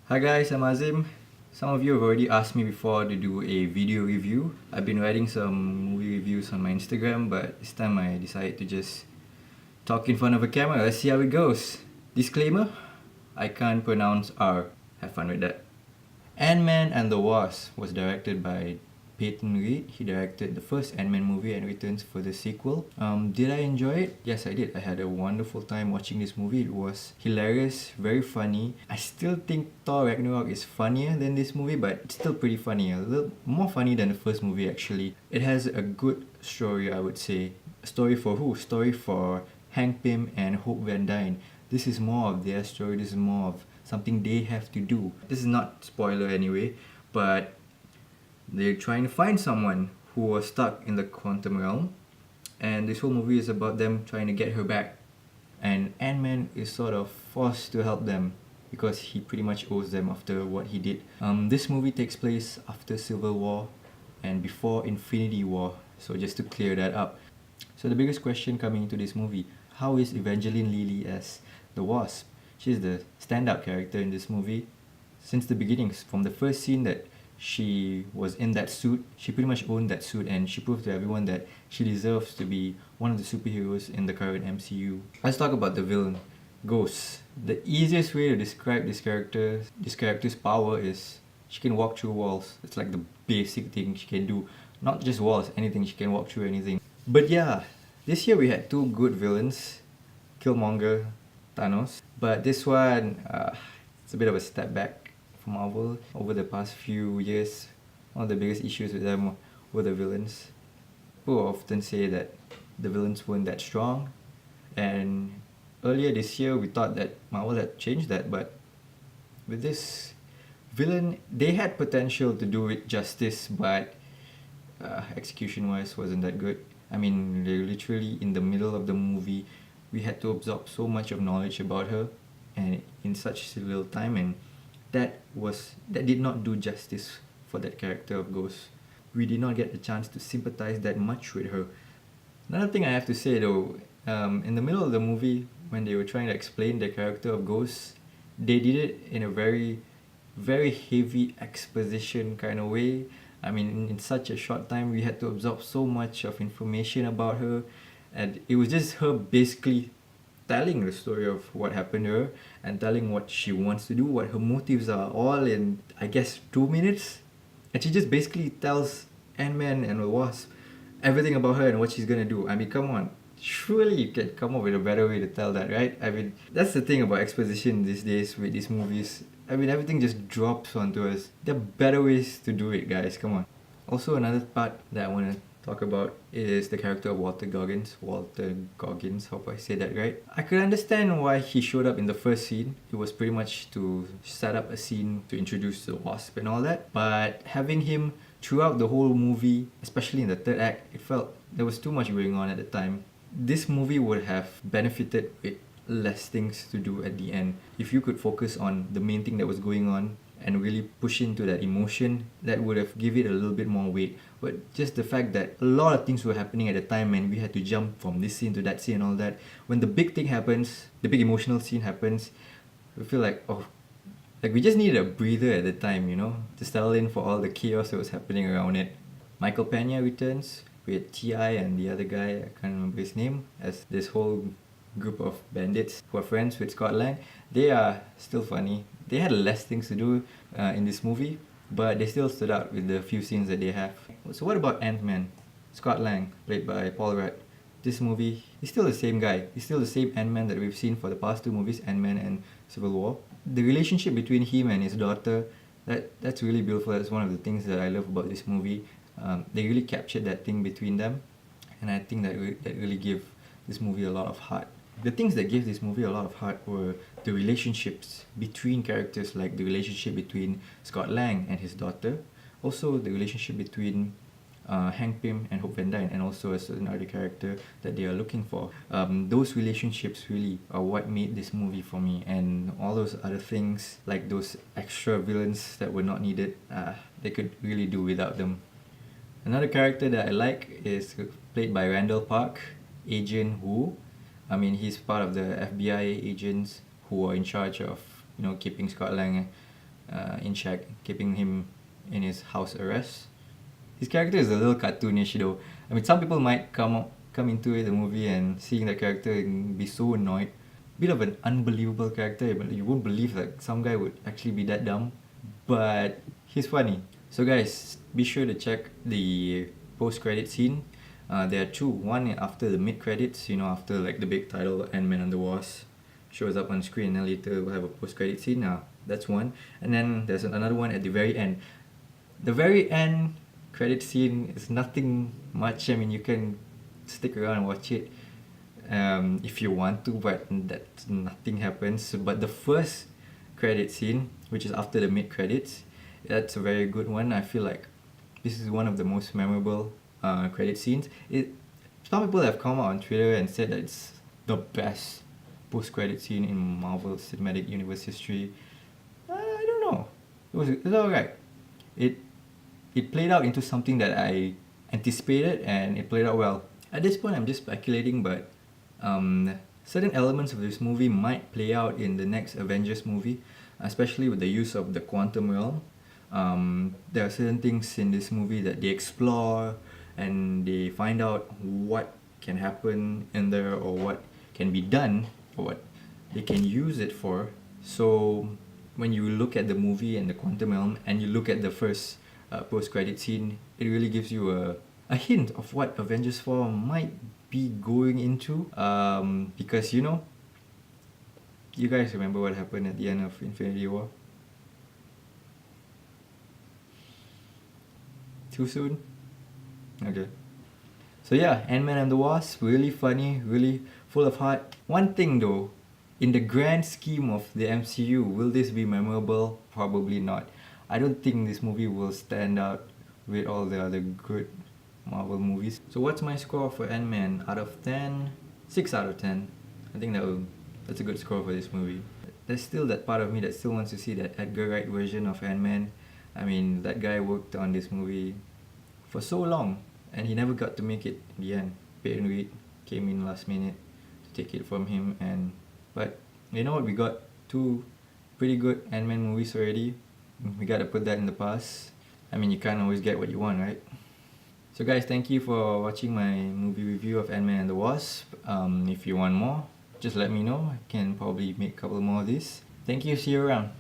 Hi guys, I'm Azim. Some of you have already asked me before to do a video review. I've been writing some movie reviews on my Instagram, but this time I decided to just talk in front of a camera. Let's see how it goes. Disclaimer, I can't pronounce R. Have fun with that. Man and The Wasp was directed by Peyton Reed. He directed the first Ant-Man movie and returns for the sequel. Did I enjoy it? Yes, I did. I had a wonderful time watching this movie. It was hilarious, very funny. I still think Thor Ragnarok is funnier than this movie, but it's still pretty funny. A little more funny than the first movie actually. It has a good story, I would say. A story for who? Story for Hank Pym and Hope Van Dyne. This is more of their story. This is more of something they have to do. This is not spoiler anyway, but they're trying to find someone who was stuck in the quantum realm, and this whole movie is about them trying to get her back. And Ant-Man is sort of forced to help them because he pretty much owes them after what he did. This movie takes place after Civil War and before Infinity War, so just to clear that up. So the biggest question coming into this movie, how is Evangeline Lilly as the Wasp? She's the standout character in this movie. Since the beginnings, from the first scene that she was in that suit, she pretty much owned that suit and she proved to everyone that she deserves to be one of the superheroes in the current MCU. Let's talk about the villain, Ghost. The easiest way to describe this character's power is she can walk through walls. It's like the basic thing she can do. Not just walls, anything, she can walk through anything. But yeah, this year we had two good villains, Killmonger, Thanos. But this one, it's a bit of a step back for Marvel. Over the past few years, one of the biggest issues with them were the villains. People often say that the villains weren't that strong, and earlier this year we thought that Marvel had changed that, but with this villain, they had potential to do it justice, but execution-wise wasn't that good. I mean, they're literally in the middle of the movie. We had to absorb so much of knowledge about her, and in such little time, and that did not do justice for that character of Ghost. We did not get the chance to sympathize that much with her. Another thing I have to say though, in the middle of the movie, when they were trying to explain the character of Ghost, they did it in a very, very heavy exposition kind of way. I mean, in such a short time, we had to absorb so much of information about her, and it was just her basically telling the story of what happened to her and telling what she wants to do, what her motives are, all in, I guess, 2 minutes. And she just basically tells Ant-Man and the Wasp everything about her and what she's gonna do. I mean, come on. Surely you can come up with a better way to tell that, right? I mean, that's the thing about exposition these days with these movies. I mean, everything just drops onto us. There are better ways to do it, guys. Come on. Also, another part that I want to talk about is the character of Walter Goggins. Hope I say that right. I could understand why he showed up in the first scene. It was pretty much to set up a scene to introduce the Wasp and all that. But having him throughout the whole movie, especially in the third act, it felt there was too much going on at the time. This movie would have benefited with less things to do at the end. If you could focus on the main thing that was going on and really push into that emotion, that would have give it a little bit more weight. But just the fact that a lot of things were happening at the time and we had to jump from this scene to that scene and all that, when the big thing happens, the big emotional scene happens, we feel like, oh, like we just needed a breather at the time, you know, to settle in for all the chaos that was happening around it. Michael Pena returns with T.I. and the other guy, I can't remember his name, as this whole group of bandits who are friends with Scott Lang. They are still funny. They had less things to do in this movie, but they still stood out with the few scenes that they have. So what about Ant-Man? Scott Lang, played by Paul Rudd. This movie, he's still the same guy. He's still the same Ant-Man that we've seen for the past two movies, Ant-Man and Civil War. The relationship between him and his daughter, that's really beautiful. That's one of the things that I love about this movie. They really captured that thing between them, and I think that really gave this movie a lot of heart. The things that gave this movie a lot of heart were the relationships between characters, like the relationship between Scott Lang and his daughter, also the relationship between Hank Pym and Hope Van Dyne, and also a certain other character that they are looking for. Those relationships really are what made this movie for me, and all those other things, like those extra villains that were not needed, they could really do without them. Another character that I like is played by Randall Park, Agent Wu. I mean, he's part of the FBI agents who are in charge of, keeping Scott Lang in check, keeping him in his house arrest. His character is a little cartoonish though. I mean, some people might come into the movie and seeing the character and be so annoyed. Bit of an unbelievable character, but you won't believe that some guy would actually be that dumb. But he's funny. So guys, be sure to check the post-credit scene. There are two. One after the mid-credits, after like the big title and Man and The Wasp shows up on screen, and later we'll have a post-credit scene. That's one. And then there's another one at the very end. The very end credit scene is nothing much. I mean, you can stick around and watch it if you want to, but that nothing happens. But the first credit scene, which is after the mid credits, that's a very good one. I feel like this is one of the most memorable credit scenes. Some people have come out on Twitter and said that it's the best post credit scene in Marvel Cinematic Universe history. I don't know. It was alright. It played out into something that I anticipated, and it played out well. At this point, I'm just speculating, but certain elements of this movie might play out in the next Avengers movie, especially with the use of the quantum realm. There are certain things in this movie that they explore, and they find out what can happen in there, or what can be done, or what they can use it for. So when you look at the movie and the quantum realm, and you look at the first post-credit scene, it really gives you a hint of what Avengers 4 might be going into. Because you guys remember what happened at the end of Infinity War? Too soon? Okay. So yeah, Ant-Man and the Wasp, really funny, really full of heart. One thing though, in the grand scheme of the MCU, will this be memorable? Probably not. I don't think this movie will stand out with all the other good Marvel movies. So what's my score for Ant-Man? Out of 10? 6 out of 10. I think that's a good score for this movie. There's still that part of me that still wants to see that Edgar Wright version of Ant-Man. I mean, that guy worked on this movie for so long, and he never got to make it in the end. Peyton Reed came in last minute to take it from him, but you know what? We got 2 pretty good Ant-Man movies already. We gotta put that in the past. I mean, you can't always get what you want, right? So guys, thank you for watching my movie review of Ant-Man and the Wasp. If you want more, just let me know. I can probably make a couple more of these. Thank you, see you around.